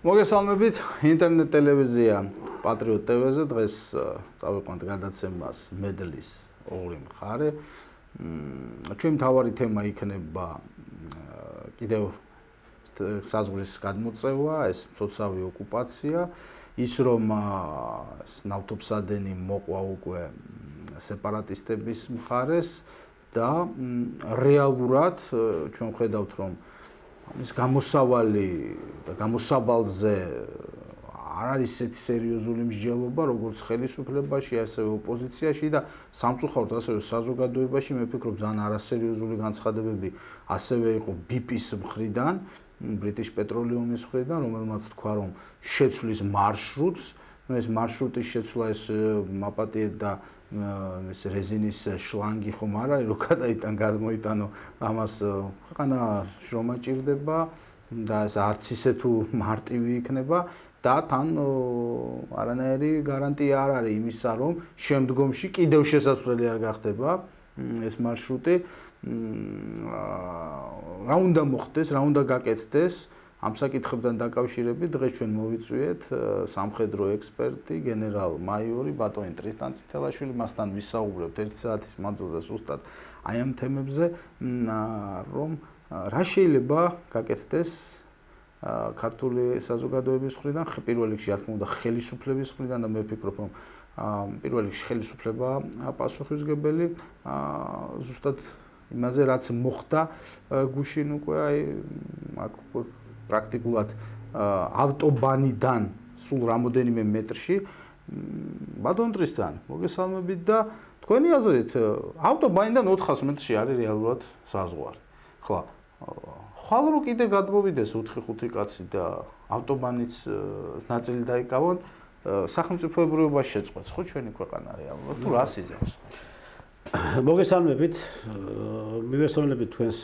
მოგესალმებით, ინტერნეტ ტელევიზია პატრიოტ TV-ზე დღეს წავიყვანთ გადაცემას მედლის ორი მხარე. Ჩვენი მთავარი თემა იქნება კიდევ საზღვრის გადმოწევა, ეს მცოცავი ოკუპაცია, ის რომ ნავთობსადენი მოყვა უკვე სეპარატისტების მხარეს და რეალურად ჩვენ ხედავთ რომ ის გამოსავალი და გამოსავალზე არ არის ისეთი სერიოზული მსჯელობა, როგორც ხელისუფლებაში, ასევე ოპოზიციაში და სამწუხაროდ ასევე საზოგადოებაში, მე ვფიქრობ, ძალიან არასერიოზული განცხადებები ასევე იყო BP-ის მხრიდან, British Petroleum-ის მხრიდან, რომელმაც თქვა, რომ შეცვლის მარშრუტს, ეს მარშრუტის შეცვლა ეს მაპატიეთ და ეს რეზინის შლანგი ხომ არ არის, რომ გადაიტან გადმოიტანო, ამას ქვეყანა შრომა ჭირდება და ეს არც ისე თუ მარტივი იქნება და თან არანაირი გარანტია არ არის იმისა, რომ შემდგომში კიდევ შესაძლებელი არ გახდება ეს მარშრუტი. რა უნდა მოხდეს, რა უნდა გაკეთდეს ამ საკითხებთან დაკავშირებით დღეს ჩვენ მოვიწვიეთ სამხედრო ექსპერტი გენერალ-მაიორი ბატონი ტრისტან წითელაშვილი, მასთან ვისაუბრებთ 1 საათის მანძილზე ზუსტად აი ამ თემებზე, რომ რა შეიძლება გაკეთდეს ქართული საზოგადოების მხრიდან, პირველ რიგში რა თქმა უნდა ხელისუფლების მხრიდან და მე ვფიქრობ, რომ პირველ რიგში ხელისუფლება პასუხისმგებელი ზუსტად იმაზე რაც მოხდა გუშინ უკვე აი აქ პრაქტიკულად ავტობანიდან სულ რამოდენიმე მეტრში ბატონ ტრისტან მოგესალმებით და თქვენი აზრით ავტობანიდან 400 მეტრში არის რეალურად საზღვარი. ხო ხვალ რო კიდე გადმოვიდეს 4-5 კაცი და ავტობანის ნაწილი დაიკავონ სახელმწიფოებრიობას შეწყვეტს ხო ჩვენი ქვეყანა რეალურად თუ რას იზამს? მოგესალმებით, მივესალმებით თქვენს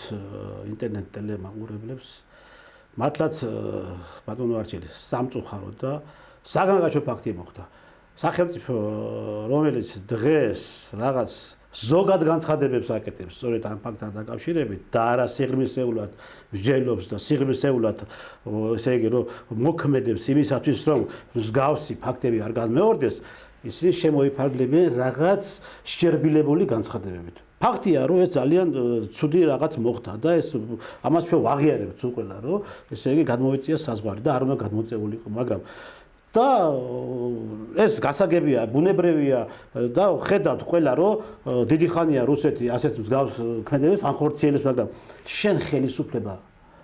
ინტერნეტ ტელემაყურებლებს. მართლაც ბატონო არჩილი სამწუხაროდ და საგანგაშო ფაქტი მოხდა. სახელმწიფო რომელიც დღეს რაღაც ზოგად განცხადებებს აკეთებს სწორედ ამ ფაქტთან დაკავშირებით და არა სიღრმისეულად მსჯელობს და სიღრმისეულად ესე იგი რომ მოქმედებს იმისათვის რომ მსგავსი ფაქტები არ განმეორდეს, ისინი შემოიფარგლებიან რაღაც შეერბილებული განცხადებებით. ფაქტია რომ ეს ძალიან ცუდი რაღაც მოხდა და ეს ამას ჩვენ ვაღიარებთ უყველა რომ ესე იგი გადმოვიწია საზღვარი და არ უნდა გადმოწეულიყო, მაგრამ და ეს გასაგებია, ბუნებრივია და ხედავთ ყველა რომ დიდი ხანია რუსეთი ასეთ მსგავს ქმედებს ანხორციელებს, მაგრამ შენ ხელისუფლება,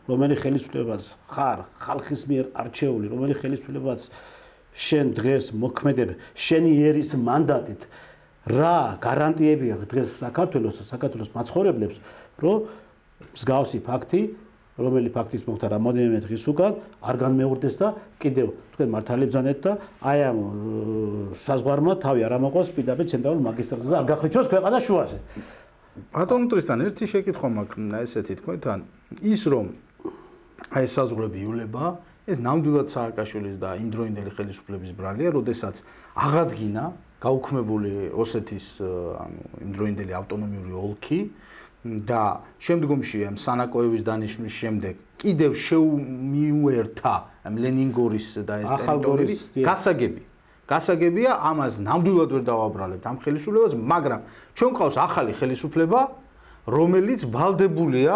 რომელი ხელისუფლებაც ხარ, ხალხის მიერ არჩეული, რომელი ხელისუფლებაც შენ დღეს მოქმედებ, შენი ერის მანდატით რა გარანტიები აქვს დღეს საქართველოს მაცხოვრებლებს, რომ მსგავსი ფაქტი, რომელი ფაქტის მოხდა რამოდენიმე დღის უკან, არ განმეორდეს და კიდევ თქვენ მართალი ბრძანეთ და აი ამ საზღვარმა თავი არ ამოყოს პირდაპირ ცენტრალურ მაგისტრატზე და არ გახლიჩოს ქვეყანა შუაზე. ბატონო ტრისტან, ერთი შეკითხვა მაქვს ესეთი თქვენთან, ის რომ აი საზღვრები იულება ეს ნამდვილად სააკაშვილის და იმდროინდელი ხელისუფლების ბრალია, როდესაც აღადგინა გაუქმებული ოსეთის იმდროინდელი ავტონომიური ოლქი და შემდგომში ამ სანაკოევის დანიშვნის შემდეგ კიდევ შეუმიუერთა ლენინგორის და ეს ტერიტორიები გასაგებია, ამას ნამდვილად ვერ დავაბრალებთ ამ ხელისუფლებას, მაგრამ ჩვენ ყავს ახალი ხელისუფლება, რომელიც ვალდებულია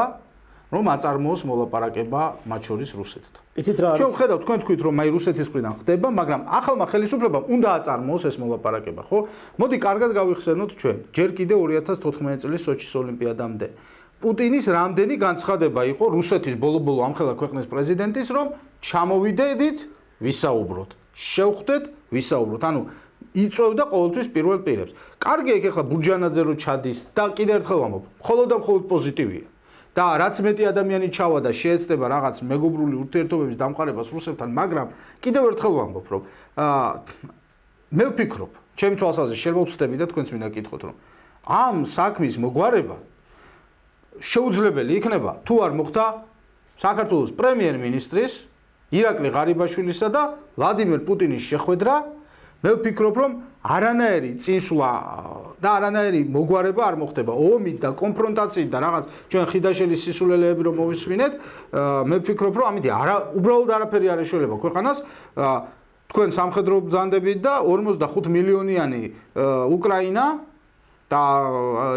რომ აწარმოოს მოლაპარაკება მათ შორის რუსეთთან. ჩვენ ხედავთ თქვენ თქვით რომ აი რუსეთის მხრიდან ხდება, მაგრამ ახალმა ხელისუფლებამ უნდა აწარმოოს ეს მოლაპარაკება, ხო? მოდი კარგად გავიხსენოთ ჩვენ. ჯერ კიდე 2014 წლის სოჩის ოლიმპიადამდე პუტინის რამდენი განცხადება იყო რუსეთის ბოლო-ბოლო ამხელა ქვეყნის პრეზიდენტის, რომ ჩამოვიდეთ, ვისაუბროთ, შევხვდეთ, ვისაუბროთ. ანუ იწვევდა ყოველთვის პირველ პირებს. კარგი იქ ახლა ბურჯანაძე რო ჩადის და კიდევ ერთხელ ვამბობ, მხოლოდ და მხოლოდ პოზიტივია. და რაც მეტი ადამიანი ჩავა და შეეცდება რაღაც მეგობრული ურთიერთობების დამყარებას რუსებთან, მაგრამ კიდევ ერთხელ ვამბობ, რომ მე ვფიქრობ, ჩემი თვალსაზრისით შევუცდები და თქვენც მინდა გკითხოთ, რომ ამ საქმის მოგვარება შეუძლებელი იქნება თუ არ მოხდა საქართველოს პრემიერ-მინისტრის ირაკლი ღარიბაშვილისა და ვლადიმერ პუტინის შეხვედრა. მე ვფიქრობ, რომ არანაირი წინსვლა და არანაირი მოგვარება არ მოხდება. ომით და კონფრონტაციით და რაღაც ჩვენ ხიდაშელის სისულელეები რომ მოვისმინეთ, მე ვფიქრობ, რომ ამით უბრალოდ არაფერი არ ეშველება ქვეყანას. თქვენ სამხედრო ბრძანდებით და 45 მილიონიანი უკრაინა და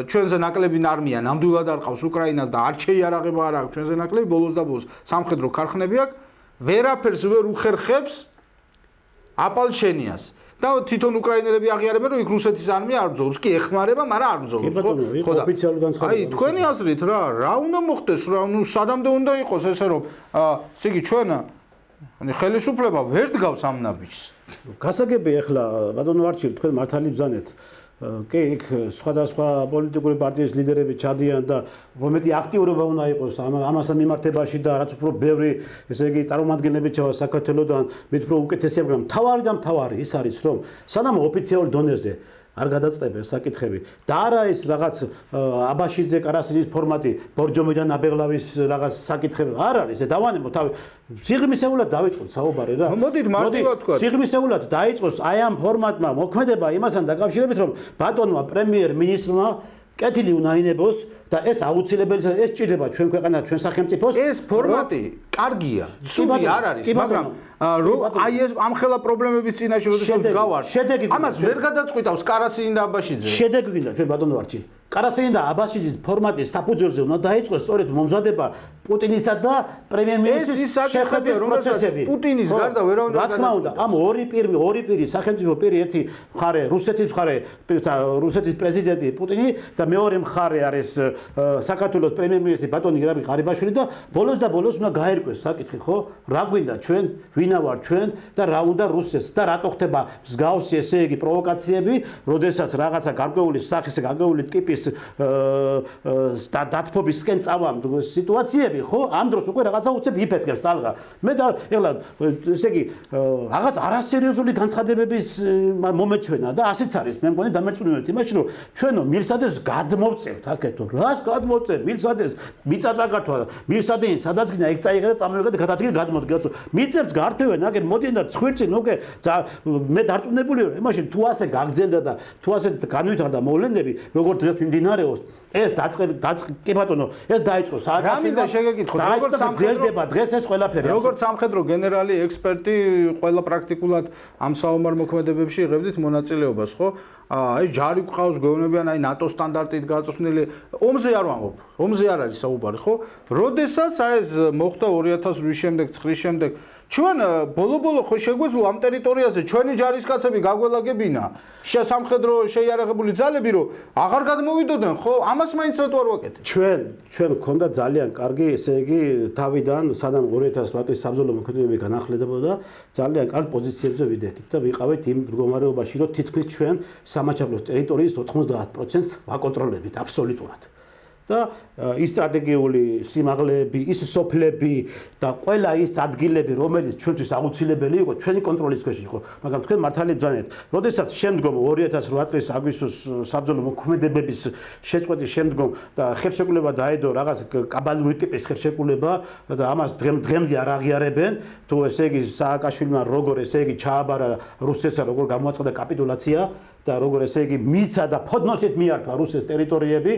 ჩვენზე ნაკლები არმია ნამდვილად არ ყავს უკრაინას და არ შეიარაღება არ აქვს ჩვენზე ნაკლები ბოლოს და ბოლოს სამხედრო ქარხნები აქვს ვერაფერს ვერ უხერხებს აპალჩენიას და თვითონ უკრაინელები აღიარებენ რომ იქ რუსეთის არმია არ ბრძოლობს კი ეხმარება მაგრამ არ ბრძოლობს ხო და ოფიციალური განცხადება აი თქვენი აზრით რა უნდა მოხდეს რა სადამდე უნდა იყოს ესე რომ ესე იგი ჩვენ ანუ ხელისუფლება ვერ დგავს ამ ნაბიჯს გასაგები ახლა ბატონო არჩილ თქვენ მართალი ბრძანეთ კი იქ სხვადასხვა პოლიტიკური პარტიის ლიდერები ჩადიან და რომელი აქტიურობა უნდა იყოს ამასთან მიმართებაში და რაც უფრო ბევრი ესე იგი წარმომადგენლები ჩავა საქართველოსთან მით უფრო უკეთესია მაგრამ თავარი ის არის რომ სანამ ოფიციალურ დონეზე არ გადაწყვეტენ საკითხები და არა ის რაღაც აბაშიძე კარასიძის ფორმატი ბორჯომიდან აბეღლავის რაღაც საკითხები არ არის დავანებო თავი სიღრმისეულად დაიწყოთ საუბარი რა მოდით მარტივად თქვა სიღრმისეულად დაიწყოს აი ამ ფორმატმა მოქმედება იმასთან დაკავშირებით რომ ბატონმა პრემიერ-მინისტრმა კეთილი უნდა ინებოს და ეს აუცილებელია ეს ჭირდება ჩვენ ქვეყანა ჩვენ სახელმწიფოს ეს ფორმატი კარგია ცუდი არ არის მაგრამ აი ეს ამ ხელა პრობლემების წინაშე როდესაც გავარ ამას ვერ გადაწყვიტავს კარასინი და აბაშიძე შედეგი გინდა ჩვენ ბატონო არჩი კარასინი და აბაშიძის ფორმატის საფუძველზე უნდა დაიწყოს სწორედ მომზადება პუტინისა და პრემიერ-მინისტრის შეხვედრის პროცესები პუტინის გარდა ვერავინ რა თქმა უნდა ამ ორი პირი სახელმწიფო პირი ერთი მხარე რუსეთის პრეზიდენტი პუტინი და მეორე მხარე არის საქართველოს პრემიერ-მინისტრი ბატონი გერაბი ღარიბაშვილი და ბოლოს უნდა გაერკვეს საკითხი ხო რა გვინდა ჩვენ ვინა ვარ ჩვენ და რა უნდა რუსეთს და რატო ხდება მსგავსი ესე იგი პროვოკაციები როდესაც რაღაცა გარკვეული სახის გარკვეული ტიპის დათბობისკენ წავა სიტუაციები ხო ამ დროს უკვე რაღაცა უცებ იფეთქებს წალღა მე და ეხლა ესე იგი რაღაც არასერიოზული განცხადებების მომეჩვენა და ასეც არის მე მგონი დამერწმუნებით იმაში რომ ჩვენო მილსადეს გადმოვწევთ აკეთო რას გადმოვწევთ მილსადეს მიწაწაკართვა მილსადენი სადაც გინდა ეგ წაიღე და წამოვიგე და გადადგე გადმოდგე მიწებს გართევენ აგერ მოდიან და ცხვირწინ უკვე მე დარწმუნებული ვარ იმაში თუ ასე გაგძელდა და თუ ასე განვითარდა მოვლენები როგორც დღეს მიმდინარეობს ეს კი ბატონო ეს დაიწყო საათში და შეგეკითხოთ როგორც სამხედრო დღეს ეს ყველაფერი როგორც სამხედრო გენერალი ექსპერტი ყველა პრაქტიკულად ამ საომარ მოქმედებებში იღებდით მონაწილეობას ხო აი ჯარი გვყავს გვეუბნებიან აი ნატო სტანდარტით გაწვრთნილი ომზე არ ვამბობ ომზე არ არის საუბარი ხო როდესაც აი ეს მოხდა 2008 შემდეგ 9 შემდეგ ჩვენ ბოლო ხო შეგვეძლო ამ ტერიტორიაზე ჩვენი ჯარისკაცები გაგველაგებინა სამხედრო შეიარაღებული ძალები რომ აღარ გადმოვიდოდნენ ხო ამას მაინც რატო არ ვაკეთებ ჩვენ გქონდა ძალიან კარგი ესე იგი თავიდან სანამ 2008 წლის საბრძოლო მოქმედებები განახლებოდა ძალიან კარგ პოზიციებზე ვიდექით და ვიყავით იმ მდგომარეობაში რომ თითქმის ჩვენ სამაჩაბლოს ტერიტორიის 90%-ს ვაკონტროლებით აბსოლუტურად და ის სტრატეგიული სიმაღლეები, ის სოფლები და ყველა ის ადგილები, რომელიც ჩვენთვის აუცილებელი იყო, ჩვენი კონტროლის ქვეშ იყო. მაგრამ თქვენ მართალი ბრძანეთ, როდესაც შემდგომ 2008 წლის აგვისტოს საბრძოლო მოქმედებების შეწყვეტის შემდგომ და ხელშეკრულება დაედო რაღაც კაბალური ტიპის ხელშეკრულება და ამას დღემდე არ აღიარებენ, თუ ესე იგი სააკაშვილმა როგორ ესე იგი ჩააბარა რუსეთსა როგორ გამოაცხადა კაპიტულაცია და როგორ ესე იგი მიცა და ფოდნოსით მიართვა რუსეთის ტერიტორიები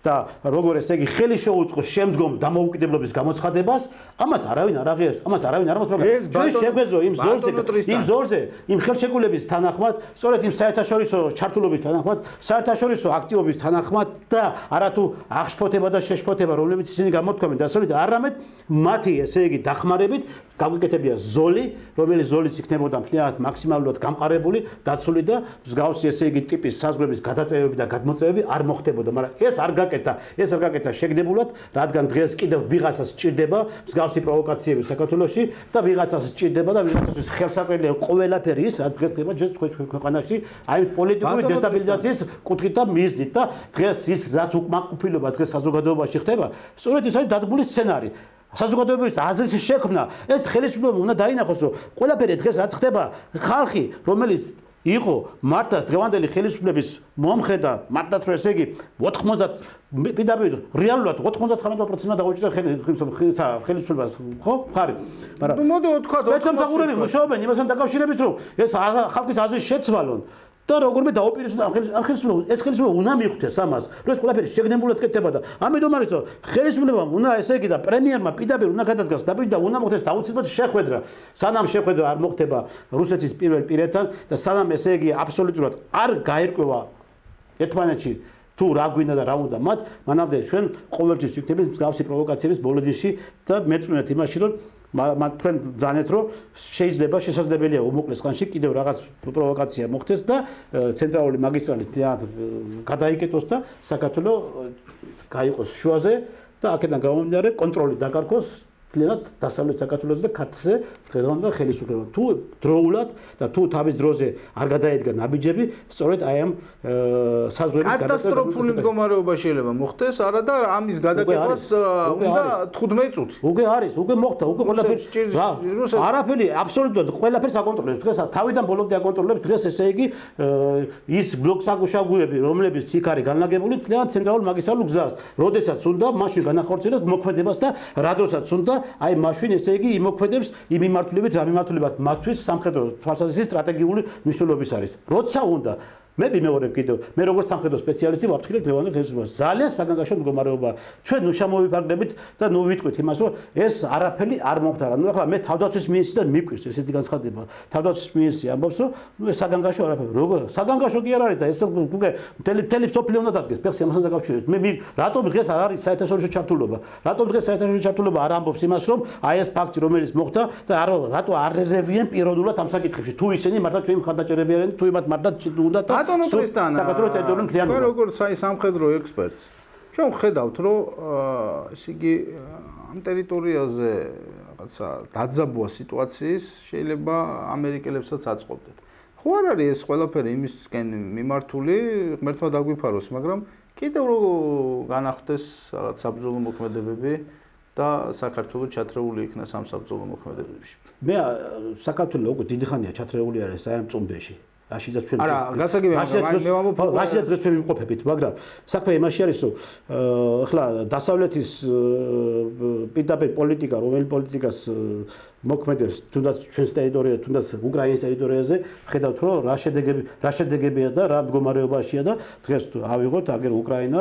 და როგორ ესე იგი ხელი შეუწყო შემდგომ დამოუკიდებლობის გამოცხადებას, ამას არავინ არ აღიარებს, ამას არავინ არ მოწმობს. ჩვენ შეგვეძლო იმ ზორზე, იმ ხელშეკრულების თანახმად, სწორედ იმ საერთაშორისო ჩართულობის თანახმად, საერთაშორისო აქტივობის თანახმად და არათუ აღშფოთება და შეშფოთება, რომლებიც ისინი გამოთქვამენ დასავლეთ, არამედ მათი ესე იგი დახმარებით გაგვიკეთებია ზოლი, რომელიც ზოლის იქნებოდა მთლიანად მაქსიმალურად გამყარებული, დაცული და მსგავსი ესე იგი ტიპის საზღვრების გადაწევები და გადმოწევები არ მოხდებოდა, მაგრამ ეს არ გაკეთა შეგდებულად, რადგან დღეს კიდევ ვიღაცას სჭირდება მსგავსი პროვოკაციები საქართველოში და ვიღაცას სჭირდება და ვიღაცას ხელსაყრელია ყველაფერი ის, რაც დღეს ხდება ჩვენ ქვეყანაში, აი პოლიტიკური დესტაბილიზაციის კუთხით და მიზნით და დღეს ის რაც უკმაყოფილება დღეს საზოგადოებაში ხდება, სწორედ ეს არის დადგმული სცენარი. საზოგადოების აზრის შექმნა, ეს ხელისუფლება უნდა დაინახოს, რომ ყველაფერი დღეს რაც ხდება, ხალხი, რომელიც იყო მართლაც დღევანდელი ხელისუფლების მომხრე და მართლაც რომ ესე იგი 90 პირდაპირ რეალურად 99%-მა დაუჭირდა ხელისუფლებას, ხო? ხარი. მაგრამ მოდი ვთქვა, სპეცსამსახურები მუშაობენ იმასთან დაკავშირებით, რომ ეს ხალხის აზრის შეცვალონ და როგორმე დაუპირისპირდა ამ ხელისუფლებამ ეს ხელისუფლება უნდა მიხვდეს ამას რომ ეს ყველაფერი შეგნებულად კეთდება და ამიტომ არის რომ ხელისუფლებამ უნდა ესე იგი და პრემიერმა პირდაპირ უნდა გადადგას და უნდა მოხდეს აუცილებლად შეხვედრა სანამ შეხვედრა არ მოხდება რუსეთის პირველ პირებთან და სანამ ესე იგი აბსოლუტურად არ გაერკვევა ერთმანეთში თუ რა გვინდა და რა უნდა მათ მანამდე ჩვენ ყოველთვის ვიქნებით მსგავსი პროვოკაციების ბოლოდინში და მეწვენეთ იმაში რომ მათ თქვენ ძანეთ რომ შეიძლება შესაძლებელია უმოკლეს ხანში კიდევ რაღაც პროვოკაცია მოხდეს და ცენტრალური მაგისტრალი გადაიკეტოს და საქართველოს გაიყოს შუაზე და აქედან გამომდინარე კონტროლი დაკარგოს ძალიანად დასავლეთ საქართველოს და ქართლზე დღევანდელ ხელისუფლებამ თუ დროულად და თუ თავის დროზე არ გადაედგა ნაბიჯები სწორედ აი ამ საზღვრების კატასტროფული მდგომარეობა შეიძლება მოხდეს არა და ამის გადაკეთებას უნდა 15 წუთი უკვე არის უკვე მოხდა უკვე ყველაფერი არაფერი აბსოლუტურად ყველაფერს აკონტროლებს დღეს თავიდან ბოლომდე აკონტროლებს დღეს ესე იგი ის ბლოკსაგუშაგუები რომლებიც იქ არის განლაგებული ძალიან ცენტრალურ მაგისტრალურ გზას როდესაც უნდა მაშინ განახორციელოს მოქმედებას და რა დროსაც უნდა აი მაშინ ესე იგი იმოქმედებს იმ მიმართულებით რა მიმართულებად მათთვის სამხედრო თვალსაზრისით სტრატეგიული მნიშვნელობის არის როცა უნდა მე ვიმეორებ კიდევ მე როგორც სამხედრო სპეციალისტი ვაფრთხილებ დღევანდელ ხელისუფლებას ძალიან საგანგაშო მდგომარეობა ჩვენ ნუ შემოვიფარგლებით და ნუ ვიტყვით იმას რომ ეს არაფერი არ მომხდარა ნუ ახლა მე თავდაცვის მინისტრიდან მიკვირს ესეთი განცხადება თავდაცვის მინისტრი ამბობს რომ ნუ ეს საგანგაშო არაფერი როგორ საგანგაშო კი არ არის და ეს უკვე მთელი სოფლიო უნდა დადგეს ფეხს ამასთან დაკავშირებით მე რატომ დღეს არ არის საერთაშორისო ჩართულობა რატომ დღეს საერთაშორისო ჩართულობა არ ამბობს იმას რომ აი ეს ფაქტი რომელიც მოხდა და რატო არ ერევიან პიროვნულად ამ საკითხებში თუ ისინი მართლა ჩვენი მხარდაჭერები არიან თუ იმათ მართლა უნდა და საქართველოს ტერიტორიული მთლიანობა. მე როგორც სამხედრო ექსპერტს, ჩვენ ვხედავთ, რომ ესე იგი ამ ტერიტორიაზე რაღაცა დაძაბვა სიტუაციის შეიძლება ამერიკელებსაც აწყობდეთ. ხო არ არის ეს ყველაფერი იმისკენ მიმართული, ღმერთმა დაგვიფაროს, მაგრამ კიდევ რო განახდეს რაღაც საბრძოლო მოქმედებები და საქართველოს ჩათრეული იქნა სამ საბრძოლო მოქმედებებში. მე საქართველოს უკვე დიდი ხანია ჩათრეული არის აი ამ წუმბეში. აშიძაც ჩვენ არა გასაგებია მე ვამბობ აშიძაც დღეს ჩვენ ვიმყოფებით მაგრამ საქმე იმაში არის რომ ახლა დასავლეთის პირდაპირ პოლიტიკა რომელი პოლიტიკას მოქმედებს თუნდაც ჩვენს ტერიტორიაზე თუნდაც უკრაინის ტერიტორიაზე ხედავთ რომ რა შედეგებია და რა მდგომარეობაშია და დღეს ავიღოთ აგერ უკრაინა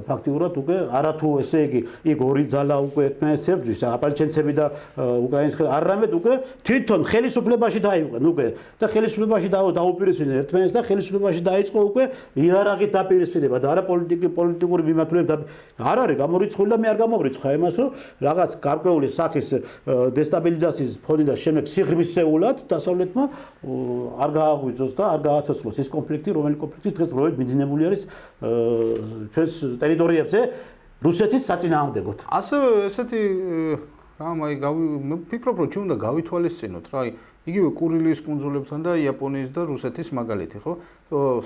ფაქტიურად უკვე არათუ ესე იგი იქ ორი ძალა უკვე ერთმანეთს ებრძვის აპალჩენცები და უკრაინის არამედ უკვე თვითონ ხელისუფლებაში დაიყვნენ უკვე და ხელისუფლებაში დაუპირისპირდნენ ერთმანეთს და ხელისუფლებაში დაიწყო უკვე იარაღით დაპირისპირება და არა პოლიტიკური მიმართულებით არ არის გამორიცხული და მე არ გამორიცხა იმას რომ რაღაც გარკვეული სახის დესტაბილიზაცია ფონი და შემდეგ სიღრმისეულად დასავლეთმა არ გააღვიძოს და არ გააცოცხლოს ეს კონფლიქტი, რომელიც კონფლიქტი დღეს დროებით მიძინებული არის ჩვენს ტერიტორიებზე რუსეთის საწინააღმდეგოდ. ასევე ესეთი რამ აი მე ვფიქრობ რომ ჩვენ უნდა გავითვალისწინოთ რა იგივე კურილის კუნძულებთან და იაპონიის და რუსეთის მაგალითი ხო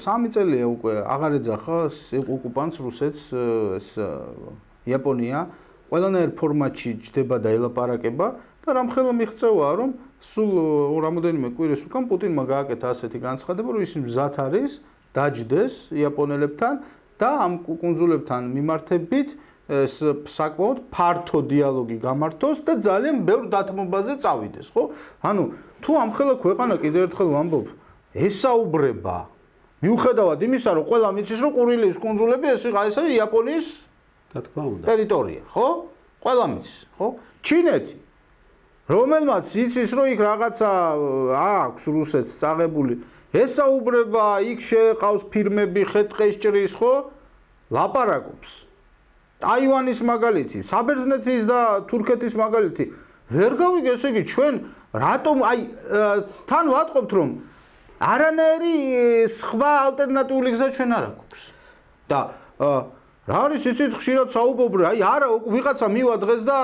3 წელია უკვე აღარ ეძახა ოკუპანტს რუსეთს ეს იაპონია ყველანაირ ფორმატში ჯდება და ელაპარაკება და რამხელა მიღწევაა რომ სულ რამოდენიმე კვირას უკან პუტინმა გააკეთა ასეთი განცხადება რომ ის მზად არის დაჯდეს იაპონელებთან და ამ კუნძულებთან მიმართებით ეს საკმაოდ ფართო დიალოგი გამართოს და ძალიან ბევრ დათმობაზე წავიდეს ხო ანუ თუ ამხელა ქვეყანა კიდევ ერთხელ ვამბობ ესაუბრება მიუხედავად იმისა რომ ყველა მიცის რომ კურილის კუნძულები ეს არის იაპონიის რა თქმა უნდა ტერიტორია ხო ყველა მიცის ხო ჩინეთი რომელმაც იცის რომ იქ რაღაცა აქვს რუსეთს წაღებული ესაუბრება იქ შეყავს ფირმები ხე-ტყეს ჭრის ხო ლაპარაკობს ტაივანის მაგალითი საბერძნეთის და თურქეთის მაგალითი ვერ გავიგე ესე იგი ჩვენ რატომ აი თან ვატყობთ რომ არანაირი სხვა ალტერნატიული გზა ჩვენ არ აქვს და რა არის იცით ხშირად საუბრობ აი არა ვიღაცა მივა დღეს და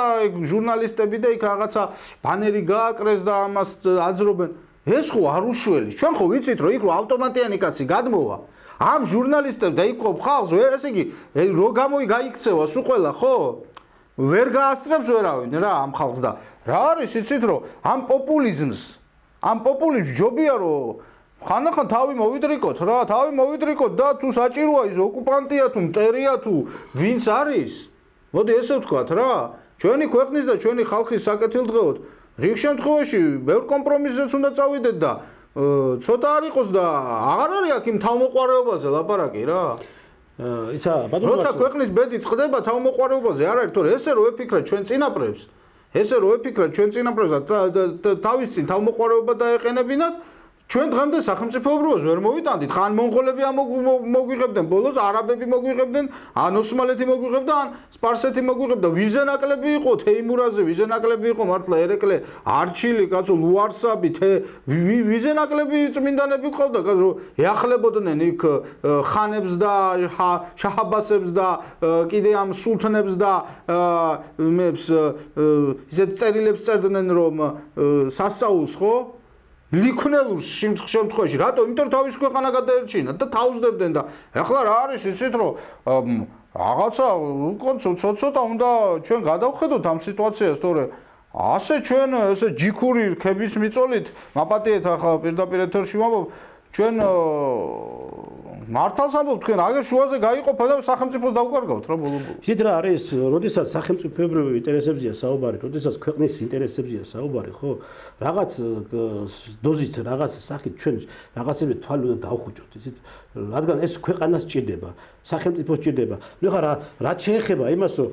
ჟურნალისტები და იქ რაღაცა ბანერი გააკრეს და ამას აძრობენ ეს ხო არ უშველის ჩვენ ხო ვიცით რომ იქ რო ავტომატიანი კაცი გადმოვა ამ ჟურნალისტებს და იქ ხალხს ვერ ესე იგი რო გამოიგაიქცევა სულ ყველა ხო ვერ გაასწრებს ვერავინ რა ამ ხალხს და რა არის იცით რომ ამ პოპულიზმს ჯობია რომ ხანახან თავი მოვიდრიკოთ რა თავი მოვიდრიკოთ და თუ საჭიროა ის ოკუპანტია თუ მტერია თუ ვინც არის მოდი ესე ვთქვათ რა ჩვენი ქვეყნის და ჩვენი ხალხის საკეთილდღეოდ რიგ შემთხვევაში ბევრ კომპრომისზეც უნდა წავიდეთ და ცოტა არ იყოს და აღარ არის აქ იმ თავმოყარეობაზე ლაპარაკი რა. ისა ბატონო როცა ქვეყნის ბედი წყდება თავმოყარეობაზე არ არის, თორე ესე რო ეფიქრა ჩვენ წინაპრებს, და თავის წინ თავმოყარეობა დაეყენებინათ, ჩვენ დღემდე სახელმწიფოებრიობას ვერ მოვიტანდით. ხან მონღოლები მოგვიღებდნენ, ბოლოს არაბები მოგვიღებდნენ, ან ოსმალეთი მოგვიღებდა, ან სპარსეთი მოგვიღებდა. ვიზე ნაკლები იყო თეიმურაზე, ვიზე ნაკლები იყო მართლა ერეკლე, არჩილი, კაცო, ლუარსაბი, ვიზე ნაკლები წმინდანები ყავდა, კაცო, ეახლებოდნენ იქ ხანებს და შაჰაბასებს და კიდე ამ სულთნებს და მებს ისეთ წერილებს წერდნენ, რომ სასწაულს ხო? ლიქნელურ შემთხვევაში რატო? იმიტომ თავის ქვეყანა გადაერჩინა და თავსდებდნენ და ეხლა რა არის იცით რომ რაღაცა ცოტა უნდა ჩვენ გადავხედოთ ამ სიტუაციას, თორე ასე ჩვენ ესე ჯიქური რქების მიწოლით მაპატიეთ ახლა პირდაპირ ეთერში ვამბობ ჩვენ მართალს ამბობ თქვენ აგერ შუაზე გაიყოფა და სახელმწიფოს დავკარგავთ რა ბოლო-ბოლო. ისეთ რა არის, როდესაც სახელმწიფოებრივი ინტერესებზია საუბარი, როდესაც ქვეყნის ინტერესებზია საუბარი, ხო? რაღაც დოზით, რაღაც სახით ჩვენ რაღაცები თვალი უნდა დავხუჭოთ, იცით? რადგან ეს ქვეყანას სჭირდება, სახელმწიფოს სჭირდება. ნუ ხა რაც შეეხება იმას, რომ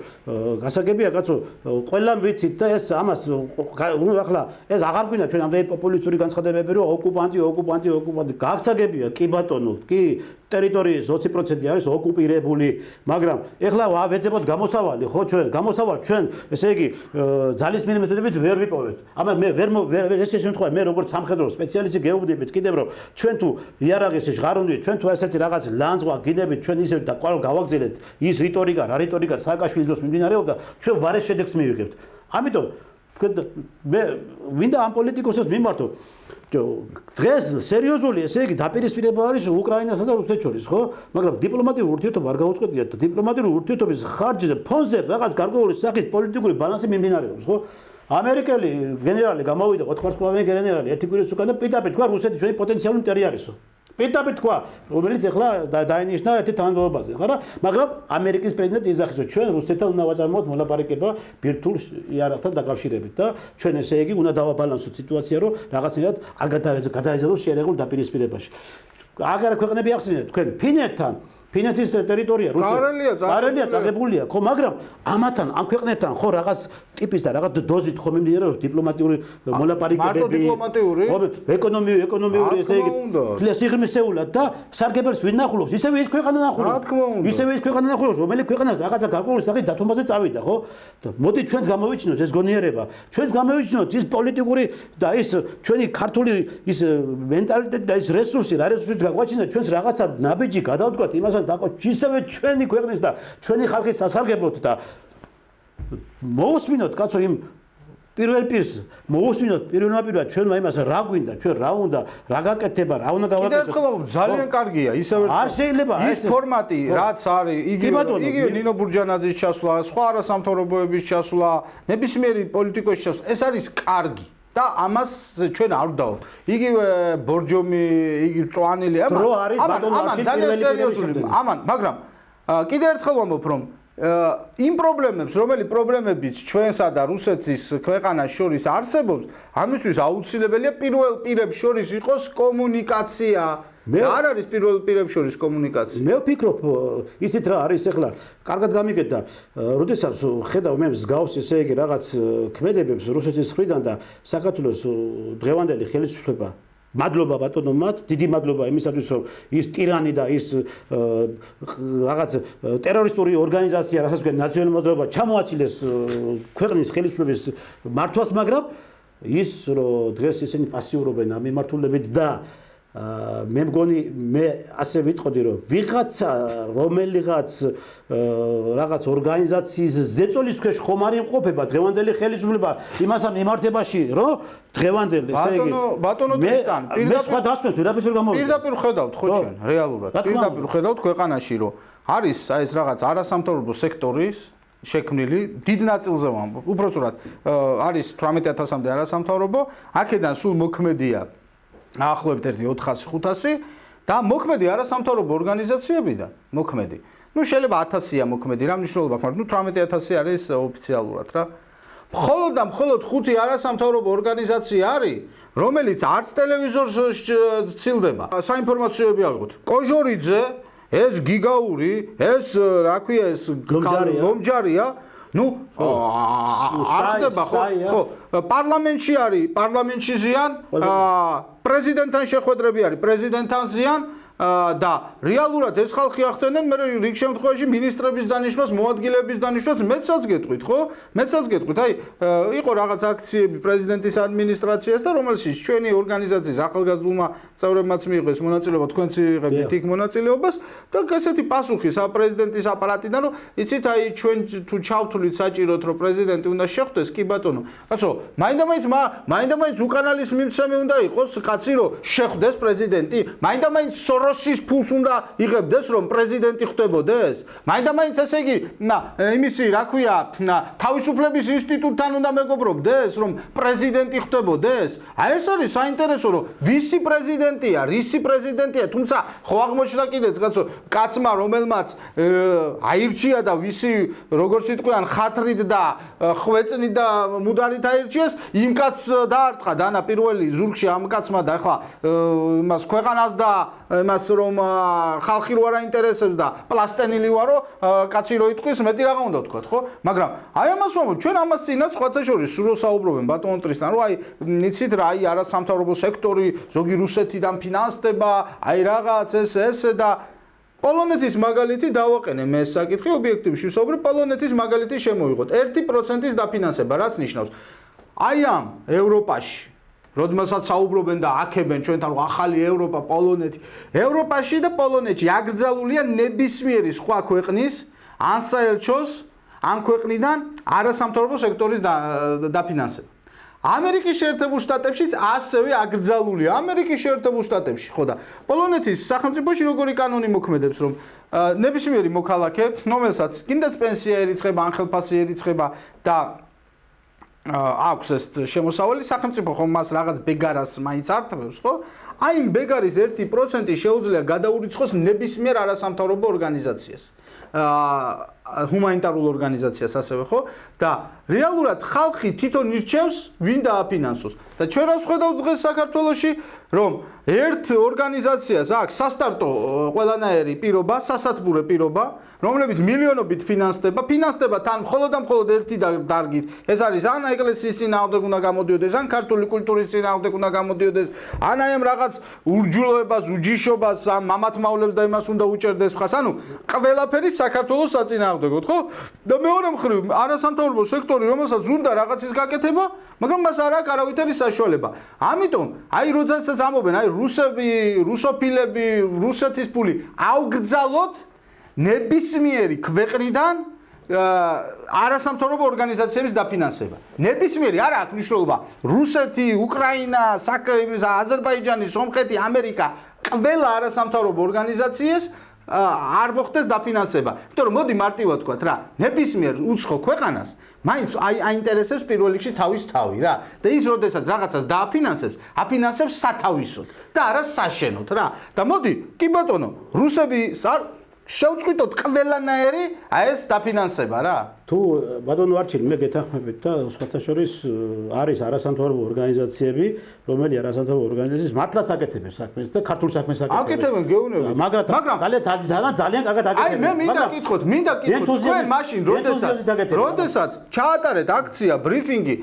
გასაგებია კაცო, ყველამ ვიცით და ეს ამას ახლა ეს აღარ გვინდა ჩვენ ამდენი პოპულისტური განცხადებები, რომ ოკუპანტი გასაგებია, კი ბატონო, კი ტერიტორიის 20% არის ოკუპირებული, მაგრამ ეხლა ვეძებოთ გამოსავალი, ხო ჩვენ გამოსავალ ჩვენ ესე იგი ძალისმიერი მეთოდებით ვერ ვიპოვეთ. ამა მე ვერ ეს შემთხვევა მე როგორც სამხედრო სპეციალისტი გეუბნებით კიდევ რომ ჩვენ თუ იარაღის ჟღარუნდით, ჩვენ თუ ესეთი რაღაც ლანძღვა გინებით, ჩვენ ისე და კვალ გავაგზავნეთ ის რიტორიკა სააკაშვილის დროს მიმდინარეობდა, ჩვენ ვარეს შედეგს მივიღებთ. ამიტომ მე ვინდა ამ პოლიტიკოსებს მიმართო დღეს სერიოზული ესე იგი დაპირისპირება არის უკრაინასა და რუსეთს შორის, ხო? მაგრამ დიპლომატიური ურთიერთობა არ გაუწყვეტია და დიპლომატიური ურთიერთობის ხარჯზე ფონზე რაღაც გარკვეული სახის პოლიტიკური ბალანსი მიმდინარეობს, ხო? ამერიკელი გენერალი გამოვიდა 4-5 გენერალი ერთი კვირის უკან და პიტაპი თქვა რუსეთი ჩვენი პოტენციალური მტერი არისო. პიტაპი თქვა, რომელიც ახლა დაინიშნა ერთი თანამდებობაზე, ხო რა? მაგრამ ამერიკის პრეზიდენტი იძახის, რომ ჩვენ რუსეთთან უნდა ვაწარმოოთ მოლაპარაკება ბირთვულ იარაღთან დაკავშირებით და ჩვენ ესე იგი უნდა დავაბალანსოთ სიტუაცია, რომ რაღაცნაირად არ გადაიზარდოს შერეულ დაპირისპირებაში. აგარ ქვეყნები ახსენეთ თქვენ ფინეთთან ფინეთის ტერიტორია კარელია წაგებულია, ხო, მაგრამ ამათან ამ ქვეყნებთან ხო რაღაც ტიპის და რაღაც დოზით ხო მიმდინარეობს დიპლომატიური მოლაპარაკებები, ხო, ეკონომიური ესე იგი სიღრმისეულად და სარგებელს ვინ ნახულობს? ისევე ის ქვეყანა ნახულობს, რომელიც ქვეყანას რაღაცა გარკვეული სახის დათომაზე წავიდა, ხო? მოდი ჩვენს გამოვიჩინოთ ეს გონიერება, ჩვენს გამოვიჩინოთ ის პოლიტიკური და ის ჩვენი ქართული ის მენტალიტეტი და ის რესურსი გაგვაჩინა ჩვენს რაღაცა ნაბიჯი გადავდგათ იმასთან ისევე ჩვენი ქვეყნის და ჩვენი ხალხის სასარგებლოდ და მოусმინოთ კაცო იმ პირველ პირს მოусმინოთ პირველნაპირად ჩვენმა იმას რა გვინდა ჩვენ რა უნდა რა გაკეთება რა უნდა გავაკეთოთ. კიდევ ერთხელ ძალიან კარგია ისევე არ შეიძლება ის ფორმატი რაც არის იგივე ნინო ბურჯანაძის ჩასვლა, სხვა არასამთავრობოების ჩასვლა, ნებისმიერი პოლიტიკოსის ჩასვლა, ეს არის კარგი. და ამას ჩვენ არ ვდავთ. იგივე ბორჯომი, იგივე წვანილი, ძალიან სერიოზული. მაგრამ კიდევ ერთხელ ვამბობ, რომ იმ პრობლემებს, რომელი პრობლემებიც ჩვენსა და რუსეთის ქვეყანას შორის არსებობს, ამისთვის აუცილებელია პირველ პირებს შორის იყოს კომუნიკაცია. არ არის პირველ პირებს შორის კომუნიკაცია. მე ვფიქრობ, ისიც რა არის ახლა, კარგად გამიგეთ და როდესაც ხედავ მე მსგავს ესე იგი რაღაც ქმედებებს რუსეთის მხრიდან და საქართველოს დღევანდელი ხელისუფლება მადლობა ბატონო მათ, დიდი მადლობა იმისათვის, რომ ის ტირანი და ის რაღაც ტერორისტული ორგანიზაცია, რასაც ქვია ნაციონალური მოძრაობა ჩამოაცილეს ქვეყნის ხელისუფლების მართვას, მაგრამ ის რომ დღეს ისინი პასიურობენ ამ მიმართულებით და მე მგონი მე ასე ვიტყოდი რომ ვიღაცა რომელიღაც რაღაც ორგანიზაციის ზეწოლის ქვეშ ხომ არ იმყოფება დღევანდელი ხელისუფლება იმასთან მიმართებაში რომ დღევანდელი ესე იგი ბატონო ტრისტან პირდაპირ ხედავთ ხო ჩვენ რეალურად პირდაპირ ხედავთ ქვეყანაში რომ არის ეს რაღაც არასამთავრობო სექტორის შექმნილი დიდ ნაწილზე ვამბობ უпроსტად არის 18000-მდე არასამთავრობო აქედან სულ მოქმედია ახლობთ ერთი 400-500 და მოქმედი არასამთავრობო ორგანიზაციებიდან მოქმედი. ნუ შეიძლება 1000-ია მოქმედი, რა მნიშვნელობა აქვს, მაგრამ ნუ 18000 არის ოფიციალურად რა. მხოლოდ და მხოლოდ 5 არასამთავრობო ორგანიზაცია არის, რომელიც არც ტელევიზორს ცილდება. საინფორმაციოები აღვთ. კოჟორიძე, ეს გიგაური, ეს რა ქვია ეს ლომჯარია, ну, არდება ხო, პარლამენტში არის, პარლამენტში ზიან, პრეზიდენტთან შეხვედრები არის, პრეზიდენტთან ზიან და რეალურად ეს ხალხი ახდენენ მე რიგ შემთხვევაში მინისტრების დანიშვნას, მოადგილეების დანიშვნას მეცაც გეტყვით, ხო? მეცაც გეტყვით. აი, იყო რაღაც აქციები პრეზიდენტის ადმინისტრაციას და რომელშიც ჩვენი ორგანიზაციის ახალგაზრდულმა წევრებმაც მიიღეს მონაწილეობა, თქვენც იღებდით იქ მონაწილეობას და ესეთი პასუხი საპრეზიდენტის აპარატიდან, რომ იცით, აი ჩვენ თუ ჩავთვლით საჭიროთ, რომ პრეზიდენტი უნდა შეხვდეს, კი ბატონო. კაცო, მაინდა-მაინც უკანალის მიმცემი უნდა იყოს, კაცი რომ შეხვდეს პრეზიდენტი, მაინდა-მაინც როსის ფულს უნდა იღებდეს რომ პრეზიდენტი ხდებოდეს? მაინდა-მაინც ესე იგი, იმისი, რა ქვია, თავისუფლების ინსტიტუტთან უნდა მეგობრობდეს რომ პრეზიდენტი ხდებოდეს? აი ეს არის საინტერესო რომ ვისი პრეზიდენტია, რისი პრეზიდენტია, თუმცა ხო აღმოჩნდა კიდეც კაცო, კაცმა რომელმაც აირჩია და ვისი როგორც იტყვიან ხათრით და ხვეწნით და მუდარით აირჩიეს, იმ კაცს დაარტყა დანა პირველი ზურგში ამ კაცმა და ახლა იმას ქვეყანას და მას რომ ხალხი რო არ აინტერესებს და პლასტენილი ვარო, კაცი რო იტყვის, მეტი რაღა უნდა ვთქვათ, ხო? მაგრამ აი ამას რომ ჩვენ ამას წინაც სხვათა შორის სულ საუბრობენ ბატონ ტრისთან, რომ აი იცით რა, აი არასამთავრობო სექტორი, ზოგი რუსეთიდან ფინანსდება, აი რაღაც ესე და პოლონეთის მაგალითი დავაყენე მე ეს საკითხი ობიექტივში ვსაუბრობ, პოლონეთის მაგალითი შემოიღოთ 1%-ის დაფინანსება, რაც ნიშნავს აი ამ ევროპაში როდესაც საუბრობენ და აქებენ ჩვენთან რომ ახალი ევროპა, პოლონეთი. ევროპაში და პოლონეთში აკრძალულია ნებისმიერი სხვა ქვეყნის ან საელჩოს ან ქვეყნიდან არასამთავრობო სექტორის დაფინანსება. ამერიკის შეერთებულ შტატებშიც ასევე აკრძალულია. ამერიკის შეერთებულ შტატებში, ხო და პოლონეთის სახელმწიფოში როგორი კანონი მოქმედებს, რომ ნებისმიერი მოქალაქე, რომელსაც კიდეც პენსია ერიცხება, ან ხელფასი ერიცხება და აქვს ეს შემოსავალი სახელმწიფო ხომ მას რაღაც ბეგარას მაინც არტყევს, ხო? აი იმ ბეგარის 1% შეუძლია გადაურიცხოს ნებისმიერ არასამთავრობო ორგანიზაციას. ჰუმანიტარულ ორგანიზაციას ასევე, ხო? და რეალურად ხალხი თვითონ ირჩევს, ვინ დააფინანსოს. და ჩვენ რა ვხედავთ დღეს საქართველოში, რომ ერთ ორგანიზაციას აქვს სასტარტო ყველანაირი პირობა, სასათბურე პირობა, რომლებიც მილიონობით ფინანსდება თან მხოლოდ და მხოლოდ ერთი დარგით. ეს არის ან ეკლესიის წინააღმდეგ უნდა გამოდიოდეს, ან ქართული კულტურის წინააღმდეგ უნდა გამოდიოდეს, ან აი ამ რაღაც ურჯულოებას, უჯიშობას, ამ მამათმავლებს და იმას უნდა უჭერდეს ხარს. ანუ ყველაფერი საქართველოს საწინააღმდეგოდ, ხო? და მეორე მხრივ არასამთავრობო სექტორი, რომელსაც უნდა რაღაცის გაკეთება, მაგრამ მას არ აქვს არავითარი საშუალება. ამიტომ აი როდესაც ამობენ, აი რუსოფილები, რუსეთის ფული აუგრძალოთ ნებისმიერი ქვეყნიდან არასამთავრობო ორგანიზაციების დაფინანსება. ნებისმიერი არ აქვს მნიშვნელობა რუსეთი, უკრაინა, აზერბაიჯანი, სომხეთი, ამერიკა, ყველა არასამთავრობო ორგანიზაციას არ მოხდეს დაფინანსება. იმიტომ რომ მოდი მარტივად ვთქვათ რა, ნებისმიერ უცხო ქვეყანას მაინც აინტერესებს პირველ რიგში თავის თავი რა. და ის როდესაც რაღაცას დააფინანსებს, აფინანსებს სათავისოდ და არა საშენოდ რა. და მოდი, კი ბატონო, რუსები შევწყვიტოთ ყველანაირი ეს დაფინანსება რა. თუ ბატონო არჩილი მე გეთანხმებით და სხვათა შორის არის არასამთავრობო ორგანიზაციები, რომელი არასამთავრობო ორგანიზაციის მართლაც აკეთებენ საქმეს და ქართულ საქმეს აკეთებენ. აკეთებენ გეუბნები. მაგრამ ძალიან კარგად აკეთებენ. აი მე მინდა გითხოთ, თქვენ მაშინ როდესაც ჩაატარეთ აქცია, ბრიფინგი,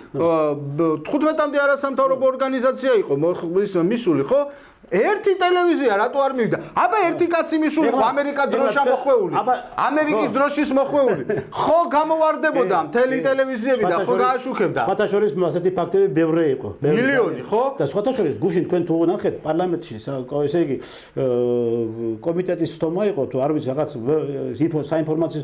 15-მდე არასამთავრობო ორგანიზაცია იყო მისული, ხო? ერთი ტელევიზია რატო არ მივიდა? აბა ერთი კაცი მისული ხო ამერიკა დროშა მოხვეული. ამერიკის დროშის მოხვეული. ხო გამოვარდებოდა მთელი ტელევიზიები და ხო გააშუქებდა. სხვათა შორის ასეთი ფაქტები ბევრი იყო. მილიონი, ხო? და სხვათა შორის გუშინ თქვენ თუ ნახეთ პარლამენტში, ესე იგი კომიტეტის სტომა იყო თუ არ ვიცი რაღაც საინფორმაციო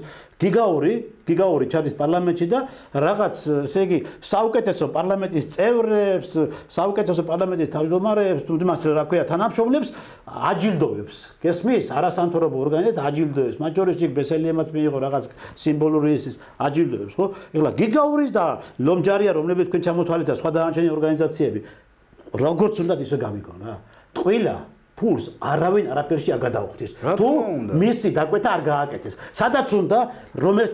გიგაური ჩადის პარლამენტში და რაღაც ესე იგი საუკეთესო პარლამენტის წევრებს, საუკეთესო პარლამენტის თავმჯდომარეებს, თუ იმას რა ქვია თანამშრომლებს აჯილდოებს. გესმის? არასამთავრობო ორგანიზაციას აჯილდოებს. მათ შორის იქ ბესელიემაც მიიღო რაღაც სიმბოლური ისის აჯილდოებს, ხო? ეხლა გიგაურის და ლომჯარია, რომლებიც თქვენ ჩამოთვალეთ და სხვა დანარჩენი ორგანიზაციები, როგორც უნდა ისე გამიგონ რა. ტყილა ფულს არავინ არაფერში არ გადაუხდის. თუ მისი დაკვეთა არ გააკეთეს. სადაც უნდა რომელს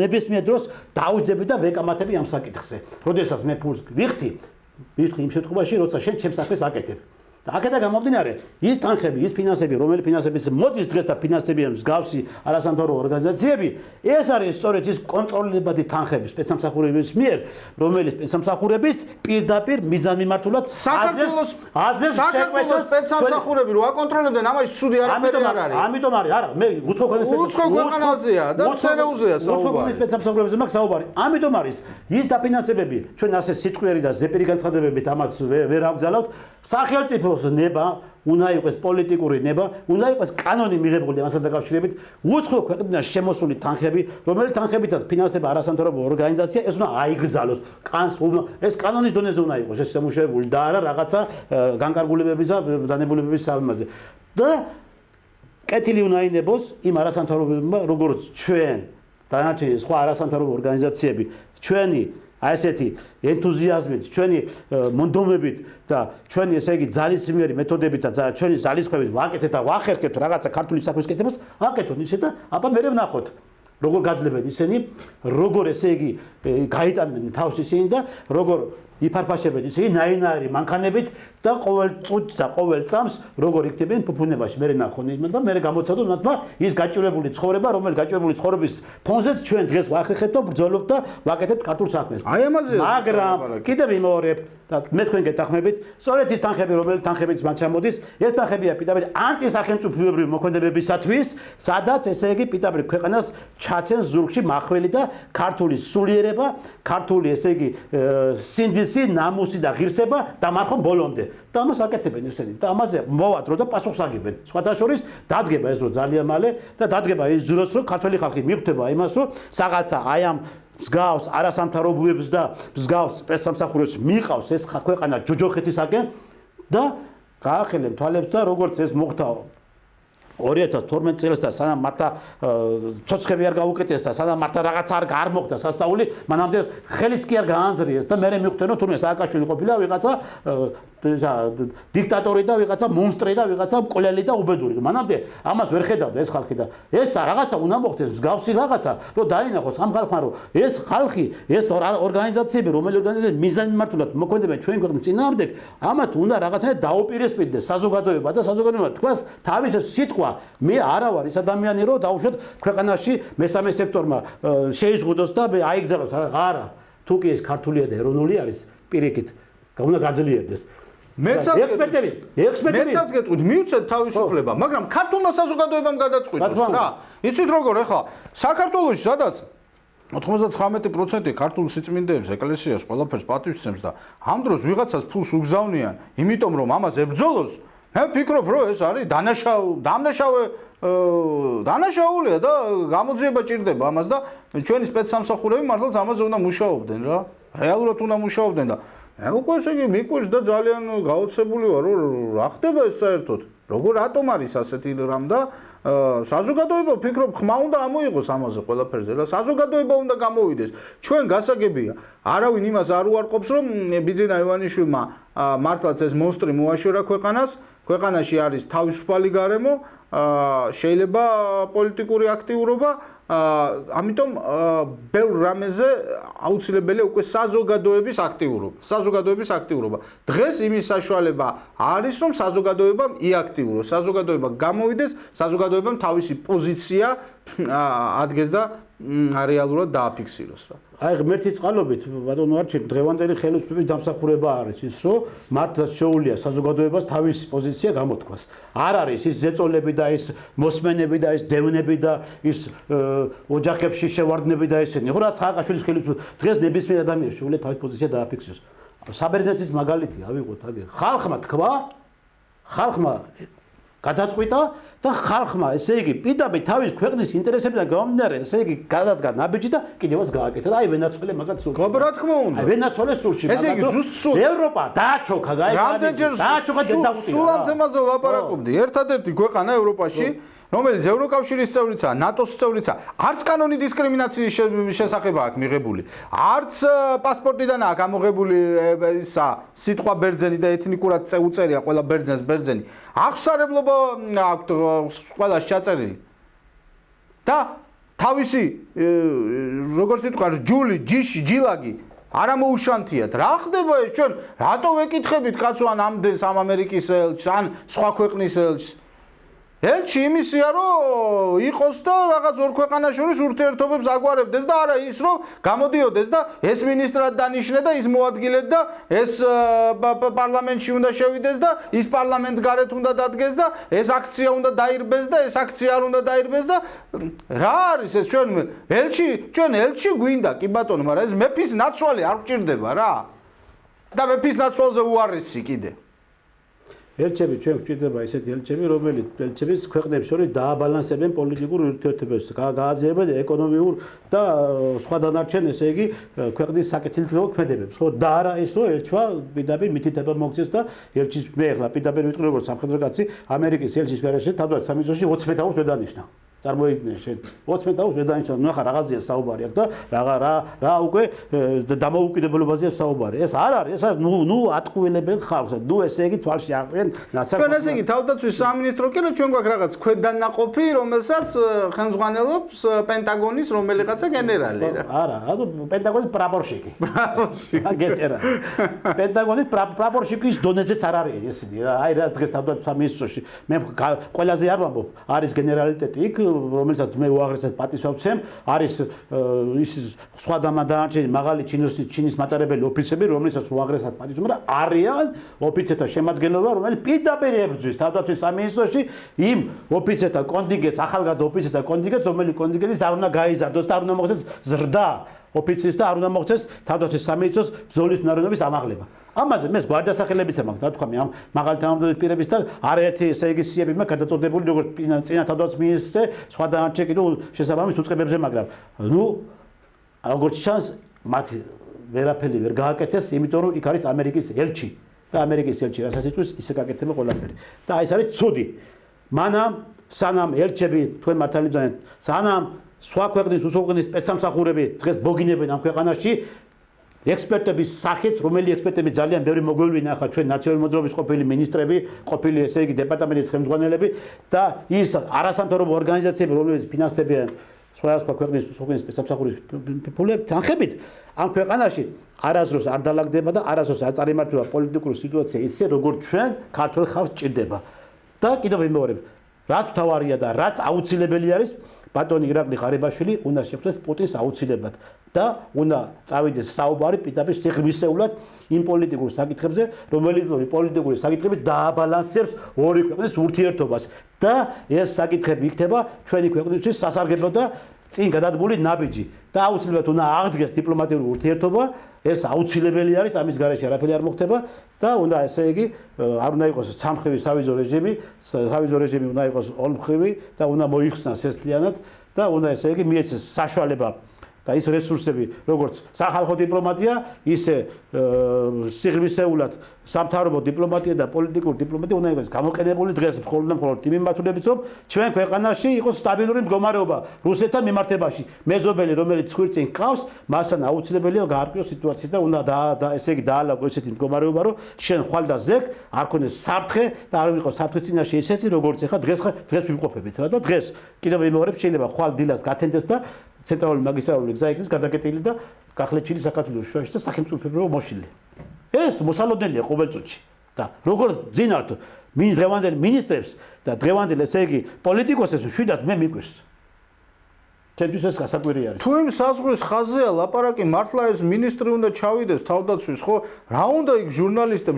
ნებისმიერ დროს დაუჯდები და ვეკამათები ამ საკითხზე. როდესაც მე ფულს ვიხდი იმ შემთხვევაში, როცა შენ ჩემს საქმეს აკეთებ. და აქედან გამომდინარე, ის თანხები, ის ფინანსები, რომელი ფინანსების მოდის დღეს და ფინანსებია მსგავსი არასამთავრობო ორგანიზაციები, ეს არის სწორედ ის კონტროლებადი თანხები სპეცსამსახურების მიერ, რომელიც სპეცსამსახურების პირდაპირ მიზანმიმართულად საქართველოს სპეცსამსახურები რო აკონტროლებდნენ, ამაში ცუდი არაფერი არ არის. ამიტომ არის, არა, მე უცხო ქვეყანაზეა და ცერეუზეა საუბარი. უცხო სპეცსამსახურებზე მაქვს საუბარი. ამიტომ არის ის დაფინანსებები, ჩვენ ასე სიტყვიერი და ზეპირი განცხადებებით ამას ვერ ავგზავნებთ. სახელმწიფოს ნება უნდა იყოს პოლიტიკური ნება, უნდა იყოს კანონი მიღებული ამასთან დაკავშირებით, უცხო ქვეყნიდან შემოსული თანხები, რომელიც თანხებითაც ფინანსდება არასამთავრობო ორგანიზაცია, ეს უნდა აიგრძალოს. ეს კანონის დონეზე უნდა იყოს ეს შემუშავებული და არა რაღაცა განკარგულებების და ბრძანებულებების სამაზე. და კეთილი უნდა ინებოს იმ არასამთავრობოებმა, როგორც ჩვენ დანარჩენი სხვა არასამთავრობო ორგანიზაციები, ჩვენი აი ესეთი ენთუზიაზმით, ჩვენი მონდომებით და ჩვენი ესე იგი ძალისმიერი მეთოდებით და ჩვენი ძალისხმევით ვაკეთეთ და ვახერხებთ რაღაცა ქართული საქმის კეთებას, აკეთოთ ისე და აბა მე ვნახოთ როგორ გაძლევენ ისინი, როგორ ესე იგი გაიტანდნენ თავს ისინი და როგორ იფარფაშებენ ისინი ნაირ-ნაირი მანქანებით და ყოველ წუთს და ყოველ წამს როგორ იქნებიან ფუფუნებაში. მე ნახონ და მე გამოცადო ნათმა ის გაჭირებული ცხოვრება, რომელიც გაჭირებული ცხოვრების ფონზეც ჩვენ დღეს ვახერხეთ და ბრძოლობთ და ვაკეთებთ ქართულ საქმეს. აი ამაზე მაგრამ კიდევ იმეორებ და მე თქვენ გეთანხმებით, სწორედ ის თანხები, რომელიც თანხებიც მათ ჩამოდის, ეს თანხებია პირდაპირ ანტისახელმწიფოებრივი მოქმედებებისათვის, სადაც ესე იგი პირდაპირ ქვეყანას ჩაცენ ზურგში მახვილი და ქართული სულიერება, ქართული ესე იგი სინდისი, ნამუსი და ღირსება დამარხონ ბოლომდე. და ამას აკეთებენ ისინი და ამაზე მოვადრო და პასუხს აგებენ. სხვათა შორის დადგება ეს რომ ძალიან მალე და დადგება ის ძროს რომ ქართული ხალხი მიხვდება იმას რომ რაღაცა აი ამ მსგავს არასამთავრობოებს და მსგავს სპეცსამსახურებს მიიყავს ეს ქვეყანა ჯოჯოხეთისაკენ და გაახელენ თვალებს და როგორც ეს მოხდა 2012 წელს და სანამ მართლა ცოცხები არ გაუკეთეს და სანამ მართლა რაღაცა არ მოხდა სასწაული, მანამდე ხელის კი არ გაანზრიეს და მე მივხვდი რომ თუნდაც სააკაშვილი ყოფილა ვიღაცა დიქტატორი და ვიღაცა მონსტრი და ვიღაცა მკვლელი და უბედური. მანამდე ამას ვერ ხედავდა ეს ხალხი და ეს რაღაცა უნდა მოხდეს მსგავსი რაღაცა, რომ დაინახოს ამ ხალხმა რომ ეს ხალხი, ეს ორგანიზაციები, რომელი ორგანიზაციები მიზანმიმართულად მოქმედებენ ჩვენ ქვეყნის წინააღმდეგ, ამათ უნდა რაღაცნაირად დაუპირისპირდეს საზოგადოება და საზოგადოება თქვას თავის სიტყვა მე არა ვარ ის ადამიანი რომ დაუშვათ ქვეყანაში მესამე სექტორმა შეიზღუდოს და აიგზავნოს არა თუ კი ეს ქართულია და ეროვნული არის პირიქით უნდა გაძლიერდეს ექსპერტები გეტყვით მივცეთ თავისუფლება მაგრამ ქართულმა საზოგადოებამ გადაწყვიტოს რა იცით როგორ ეხლა საქართველოში სადაც 99% ქართულ სიწმინდეებს ეკლესიას ყველაფერს პატივისცემს და ამ დროს ვიღაცას ფულს უგზავნიან იმიტომ რომ ამას ებრძოლოს მე ვფიქრობ რომ ეს არის დანაშაულია და გამოძიება ჭირდება ამას და ჩვენი სპეცსამსახურები მართლაც ამაზე უნდა მუშაობდნენ რა რეალურად უნდა მუშაობდნენ და მე უკვე ესე იგი მიკვირს და ძალიან გაოცებული ვარ რომ რა ხდება ეს საერთოდ როგორ რატომ არის ასეთი რამ და საზოგადოება ვფიქრობ ხმა უნდა ამოიღოს ამაზე ყველაფერზე რა საზოგადოება უნდა გამოვიდეს ჩვენ გასაგებია არავინ იმას არ უარყოფს რომ ბიძინა ივანიშვილმა მართლაც ეს მონსტრი მოაშორა ქვეყანაში არის თავისუფალი გარემო შეიძლება პოლიტიკური აქტიურობა ამიტომ ბევრ რამეზე აუცილებელია უკვე საზოგადოების აქტიურობა დღეს იმის საშუალება არის რომ საზოგადოებამ იაქტიუროს საზოგადოება გამოვიდეს საზოგადოებამ თავისი პოზიცია ადგენს და რეალურად დააფიქსიროს რა აი ღმერთი წყალობით ბატონო არჩილ დღევანდელი ხელისუფლების დამსახურება არის ის რომ მართლაც შეუძლია საზოგადოებას თავისი პოზიცია გამოთქვას არ არის ის ზეწოლები და ის მოსმენები და ის დევნები და ის ოჯახებში შევარდნები და ესენი ხო რაც სააკაშვილის ხელისუფლება დღეს ნებისმიერ ადამიანს შეუძლია თავისი პოზიცია დააფიქსიროს საბერძნეთის მაგალითია ავიღოთ ხალხმა თქვა ხალხმა გადაწყვიტა და ხალხმა ესე იგი პირდაპირ თავის ქვეყნის ინტერესებიდან გამომდინარე ესე იგი გადადგა ნაბიჯი და კიდევაც გააკეთა და აი ვენაცვალე მაგათ სულში რა თქმა უნდა აი ვენაცვალე სულში ესე იგი ზუსტ სულ ევროპა დააჩოქა რამდენჯერ სულ ამ თემაზე ვლაპარაკობდი ერთადერთი ქვეყანა ევროპაში რომელიც ევროკავშირის წევრიცაა, ნატოს წევრიცაა, არც კანონი დისკრიმინაციის შესახებ აქვს მიღებული, არც პასპორტიდან აქვს ამოღებული ისა სიტყვა ბერძენი და ეთნიკურად წეუწერია ყველა ბერძენს ბერძენი. აღსარებლობა აქვს ყველას ჩაწერილი. და თავისი როგორც იტყვა ჯული, ჯიში, ჯილაგი არ ამოუშანთიათ. რა ხდება ეს ჩვენ? რატო ვეკითხებით კაცო ან ამდენს ამ ამერიკის ელჩს, ან სხვა ქვეყნის ელჩს? ელჩი იმისია, რომ იყოს და რაღაც ორ ქვეყანას შორის ურთიერთობებს აგვარებდეს და არა ის, რომ გამოდიოდეს და ეს მინისტრად დანიშნე და ის მოადგილეთ და ეს პარლამენტში უნდა შევიდეს და ის პარლამენტ გარეთ უნდა დადგეს და ეს აქცია უნდა დაირბეს და ეს აქცია არ უნდა დაირბეს და რა არის ეს ჩვენ ელჩი გვინდა კი ბატონო, მაგრამ ეს მეფის ნაცვალი არ გჭირდება რა. და მეფის ნაცვალზე უარესი კიდე. ელჩები ჩვენ გვჭირდება ისეთი ელჩები, რომელიც ელჩების ქვეყნებს შორის დააბალანსებენ პოლიტიკურ ურთიერთობებს, გააზიარებენ ეკონომიურ და სხვა დანარჩენ, ესე იგი, ქვეყნის საკეთილდღეო ქმედებებს. ხო, და არა ის, რომ ელჩმა პირდაპირ მითითება მოგცეს და ელჩის მე ახლა პირდაპირ ვიტყვი როგორც სამხედრო კაცი, ამერიკის ელჩის გარეშე თავდაცვის სამინისტროში 20 თაუს ვერ დანიშნა. წარმოიდგინე შენ 20 თაუს ვერ დანიშნა, ნუ ახლა რაღაცია საუბარი აქვს და რა უკვე დამოუკიდებლობაზეა საუბარი. ეს არ არის, ეს ნუ ატყუილებენ ხალხს. ნუ ესე იგი თვალში აყრიან ნაცარ. ჩვენ ესე იგი თავდაცვის სამინისტრო კი ჩვენ გვაქვს რაღაც ქვედანაყოფი, რომელსაც ხელმძღვანელობს პენტაგონის რომელიღაცა გენერალი რა. არა, ანუ პენტაგონის პრაპორშიკი. გენერალი. პენტაგონის პრაპორშიკის დონეზეც არ არის ესენი. აი რა დღეს თავდაცვის სამინისტროში მე ყველაზე არ ვამბობ, არის გენერალიტეტი იქ, რომელსაც მე უაღრესად პატივს ვცემ, არის ის სხვა დანარჩენი მაღალი ჩინის მატარებელი ოფიცრები, რომელსაც უაღრესად პატივს ვცემ, მაგრამ არიან ოფიცერთა შემადგენლობა, რომელიც პირდაპირ ებრძვის თავდაცვის სამინისტროში იმ ოფიცერთა კონტინგენტს, ახალგაზრდა ოფიცერთა კონტინგენტს, რომელიც კონტინგენტის არ უნდა გაიზარდოს და არ უნდა მოხდეს ზრდა ოფიცრის და არ უნდა მოხდეს თავდაცვის სამინისტროს ბრძოლის უნაროვნობის ამაღლება. ამაზე მე გვარდასახელებიც მაქვს, რა თქვა მე ამ მაღალი თანამდებობის პირების და არაერთი ესე იგი სიები მაქვს გადაწოდებული როგორც წინა თავდაცვის მინისტრზე, სხვა დანარჩენ კიდევ შესაბამის უწყებებზე, მაგრამ ნუ როგორც ჩანს მათი ვერაფერი ვერ გააკეთეს, იმიტომ რომ იქ არის ამერიკის ელჩი და ამერიკის ელჩი რასაც იტყვის, ისე გაკეთება ყველაფერი. და ეს არის ცუდი. მანამ სანამ ელჩები თქვენ მართალი ბრძანეთ, სანამ სხვა ქვეყნის უსულყნის სპეცსამსახურები დღეს ბოგინებენ ამ ქვეყანაში ექსპერტების სახით, რომელი ექსპერტები ძალიან ბევრი მოგვევლინა ახლა ჩვენ ნაციონალური მოძრაობის ყოფილი მინისტრები, ყოფილი ესე იგი დეპარტამენტის ხელმძღვანელები და ის არასამთავრობო ორგანიზაციები, რომლებიც ფინანსდებიან სხვა ქვეყნის უსულყნის სპეცსამსახურის ფულებით, თანხებით ამ ქვეყანაში არასდროს არ დალაგდება და არასდროს არ წარიმართება პოლიტიკური სიტუაცია ისე, როგორც ჩვენ ქართულ ხალხს ჭირდება. და კიდევ ვიმეორებ, რაც მთავარია და რაც აუცილებელი არის, ბატონი ირაკლი ღარიბაშვილი უნდა შეხვდეს პუტინს აუცილებლად და უნდა წავიდეს საუბარი პირდაპირ სიღრმისეულად იმ პოლიტიკურ საკითხებზე, რომელიც პოლიტიკური საკითხები დააბალანსებს ორი ქვეყნის ურთიერთობას და ეს საკითხები იქნება ჩვენი ქვეყნისთვის სასარგებლო და წინ გადადგმული ნაბიჯი და აუცილებლად უნდა აღდგეს დიპლომატიური ურთიერთობა, ეს აუცილებელი არის, ამის გარეშე არაფერი არ მოხდება და უნდა ესე იგი არ უნდა იყოს სამმხრივი სავიზო რეჟიმი უნდა იყოს ორმხრივი და უნდა მოიხსნას ერთლიანად და უნდა ესე იგი მიეცეს საშუალება და ის რესურსები, როგორც სახალხო დიპლომატია, ისე სიღრმისეულად სამთავრობო დიპლომატია და პოლიტიკური დიპლომატია უნდა იყოს გამოყენებული დღეს მხოლოდ იმ მიმართულებით, რომ ჩვენ ქვეყანაში იყოს სტაბილური მდგომარეობა რუსეთთან მიმართებაში. მეზობელი, რომელიც ხვირწინ ყავს, მასთან აუცილებელია გაარკვიოს სიტუაციის და უნდა ესე იგი დაალაგო ესეთი მდგომარეობა, რომ შენ ხვალ და ზეგ არ ქონდეს საფრთხე და არ ვიყოს საფრთხის წინაშე ესეთი, როგორც ახლა დღეს ვიმყოფებით რა და დღეს კიდევ ვიმეორებ, შეიძლება ხვალ დილას გათენდეს და ცენტრალური მაგისტრალური გზა იქნეს გადაკეტილი და გახლეჩილი საქართველოს შუაში და სახელმწიფო მოშილი. ეს მოსალოდნელია ყოველ წუთში. და როგორ ძინავთ დღევანდელ მინისტრებს და დღევანდელ ესე იგი პოლიტიკოსებს შვიდად მე მიკვირს. ჩემთვის ეს გასაკვირი არის. თუ იმ საზღვრის ხაზია ლაპარაკი, მართლა ეს მინისტრი უნდა ჩავიდეს თავდაცვის, ხო? რა უნდა იქ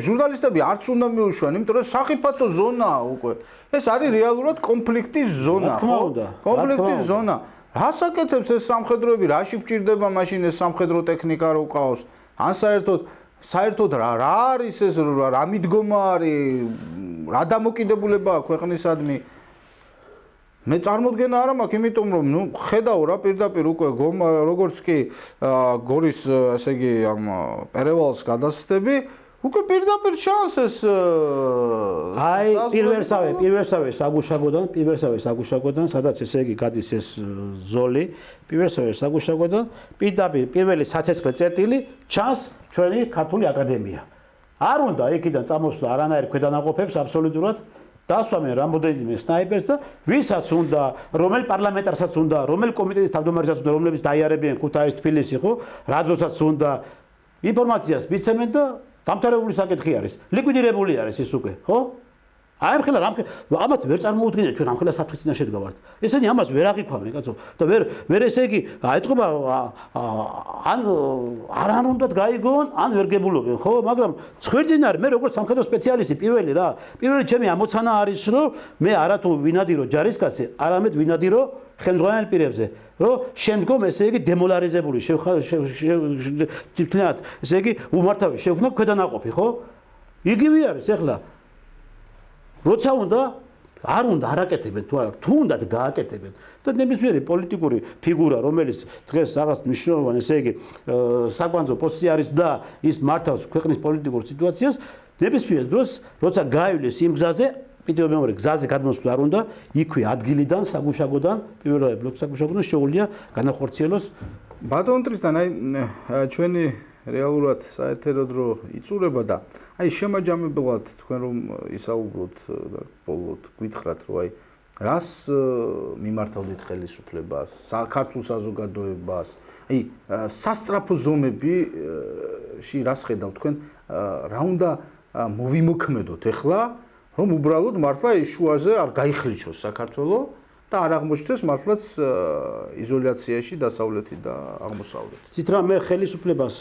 ჟურნალისტები არც უნდა მიუშვან, იმიტომ რომ სახიფათო ზონაა უკვე. ეს არის რეალურად კონფლიქტის ზონა, ხო? კონფლიქტის ზონა. რას აკეთებს ეს სამხედროები, რაში გჭირდება მაშინ ეს სამხედრო ტექნიკა რო ყავს? ან საერთოდ რა არის ეს, რა მიდგომა არის, რა დამოკიდებულება აქვს ქვეყნისადმი? მე წარმოდგენა არ მაქვს, იმიტომ რომ ნუ ხედავ რა პირდაპირ უკვე როგორც კი გორის ესე იგი ამ პერევალს გადასცდები, უკვე პირდაპირ ჩანს ეს აი პირველსავე საგუშაგოდან სადაც ესე იგი გადის ეს ზოლი პირველსავე საგუშაგოდან პირდაპირ პირველი საცეცხლე წერტილი ჩანს ჩვენი ქართული აკადემია არ უნდა იქიდან წამოსვლა არანაირ ქვედანაყოფებს აბსოლუტურად დასვამენ რამოდენიმე სნაიპერს და ვისაც უნდა რომელ პარლამენტარსაც უნდა რომელ კომიტეტის თავმჯდომარესაც უნდა რომლებიც დაიარებიან ქუთაის თბილისი ხო რა დროსაც უნდა ინფორმაციას მიცემენ და დამთავრებული საკითხი არის ლიკვიდირებული არის ის უკვე ხო აი ამხელა ამათ ვერ წარმოუდგინეთ ჩვენ ამხელა საფრთხის წინაშე დგავართ ესენი ამას ვერ აღიქვამენ კაცო და ვერ ესე იგი აიტყობა ან არან უნდათ გაიგონ ან ვერ გებულობენ ხო მაგრამ ცხვირწინარი მე როგორც სამხედრო სპეციალისტი პირველი ჩემი ამოცანა არის რომ მე არათუ ვინადირო ჯარისკაცი არამედ ვინადირო ხელმძღვანელ პირებზე რომ შემდგომ ესე იგი დემოლარიზებული შევქნათ ესე იგი უმართავი შევქნა ქვედანაყოფი ხო იგივე არის ეხლა როცა უნდა არ უნდა არაკეთებენ თუ არა თუ უნდათ გააკეთებენ და ნებისმიერი პოლიტიკური ფიგურა რომელიც დღეს რაღაც მნიშვნელოვანი ესე იგი საკვანძო პოსტი არის და ის მართავს ქვეყნის პოლიტიკურ სიტუაციას ნებისმიერ დროს როცა გაივლის იმ გზაზე პირველ მეორე გზაზე გადმოსვლა არ უნდა იქვე ადგილიდან საგუშაგოდან პირველ ბლოკ საგუშაგოდან შეუძლია განახორციელოს ბატონ ტრისტან აი ჩვენი რეალურად საეთერო დრო იწურება და აი შემაჯამებლად თქვენ რომ ისაუბროთ და ბოლოდ გითხრათ რომ აი რას მიმართავდით ხელისუფლებას საქართველოს საზოგადოებას აი სასწრაფო ზომებში რას ხედავთ თქვენ რა უნდა მოვიმოქმედოთ ახლა რომ უბრალოდ მართლა ის შუაზე არ გაიხლიჩოს საქართველოს და არ აღმოჩნდეს მართლაც იზოლაციაში დასავლეთი და აღმოსავლეთი. ცით რა მე ხელისუფლებას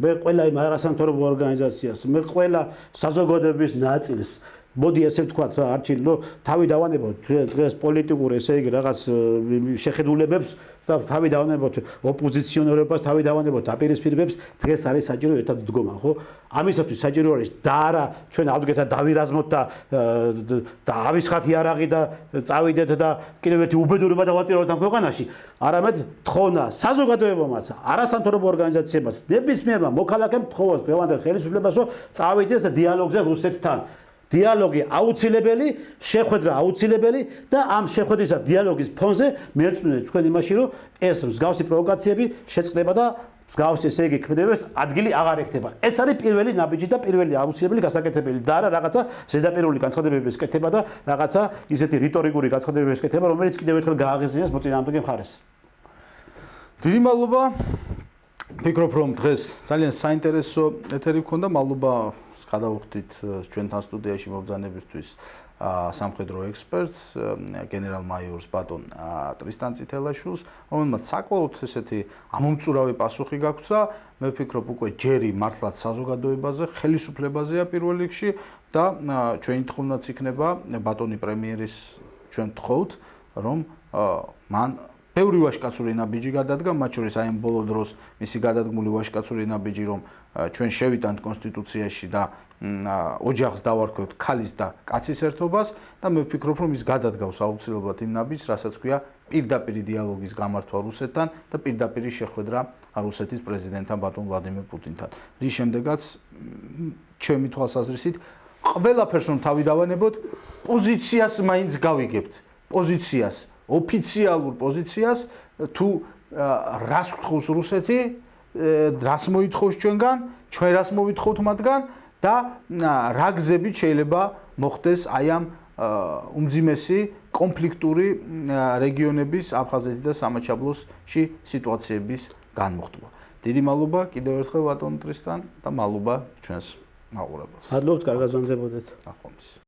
მე ყველა იმ არასამთავრობო ორგანიზაციას მე ყველა საზოგადოების ნაწილს მოდი ესე ვთქვათ რა არჩილ რომ თავი დავანებოთ დღეს პოლიტიკურ ესე იგი რაღაც შეხედულებებს და თავი დავანებოთ ოპოზიციონერებას თავი დავანებოთ აპირისპირებებს დღეს არის საჭირო ერთად დგომა ხო ამისათვის საჭირო არის და არა ჩვენ ავდგეთ და დავირაზმოთ და ავისხათ იარაღი და წავიდეთ და კიდევ ერთი უბედურება დავატიროთ ამ ქვეყანაში არამედ თხოვნა საზოგადოებამაც არასამთავრობო ორგანიზაციებმაც ნებისმიერმა მოქალაქემ თხოვოს დღევანდელ ხელისუფლებას რომ წავიდეს და დიალოგზე რუსეთთან დიალოგი აუცილებელი, შეხვედრა აუცილებელი და ამ შეხვედრისა დიალოგის ფონზე მეერწმუნეთ თქვენ იმაში, რომ ეს მსგავსი პროვოკაციები შეწყდება და მსგავსი ესე იგი ქმედებას ადგილი აღარ ექნება. ეს არის პირველი ნაბიჯი და პირველი აუცილებელი გასაკეთებელი და არა რაღაცა ზედაპირული განცხადებების კეთება და რაღაცა ისეთი რიტორიკული განცხადებების კეთება, რომელიც კიდევ ერთხელ გააღიზიანებს მოწინააღმდეგე მხარეს. დიდი მადლობა. ვფიქრობ, რომ დღეს ძალიან საინტერესო ეთერი გქონდა. მადლობა გადავხვდით ჩვენთან სტუდიაში მობრძანებისთვის სამხედრო ექსპერტს გენერალ-მაიორს ბატონ ტრისტან წითელაშვილს, რომელმაც საკმაოდ ესეთი ამომწურავი პასუხი გაგვცა. მე ვფიქრობ, უკვე ჯერი მართლაც საზოგადოებაზე, ხელისუფლებაზეა პირველ რიგში და ჩვენი თხოვნაც იქნება ბატონი პრემიერის ჩვენ ვთხოვთ, რომ მან ბევრი ვაჟკაცური ნაბიჯი გადადგა, მათ შორის აი ამ ბოლო დროს მისი გადადგმული ვაჟკაცური ნაბიჯი, რომ ჩვენ შევიტანთ კონსტიტუციაში და ოჯახს დავარქვევთ ქალის და კაცის ერთობას და მე ვფიქრობ, რომ ის გადადგავს აუცილებლად იმ ნაბიჯს, რასაც ქვია პირდაპირ დიალოგის გამართვა რუსეთთან და პირდაპირ შეხვედრა რუსეთის პრეზიდენტთან ბატონ ვლადიმერ პუტინთან. რის შემდეგაც ჩემი თვალსაზრისით ყველაფერს რომ თავი დავანებოთ, პოზიციას მაინც გავიგებთ. პოზიციას ოფიციალურ პოზიციას თუ რას გთხოვს რუსეთი, რას მოითხოვს ჩვენგან, ჩვენ რას მოვითხოვთ მათგან და რა გზებით შეიძლება მოხდეს აი ამ უმძიმესი კონფლიქტური რეგიონების აფხაზეთის და სამაჩაბლოსში სიტუაციების განმოხტვა. დიდი მადლობა კიდევ ერთხელ ბატონ ტრისტან და მადლობა ჩვენს მაყურებელს. მადლობთ, კარგად ვანძებოდეთ. ნახვამდის.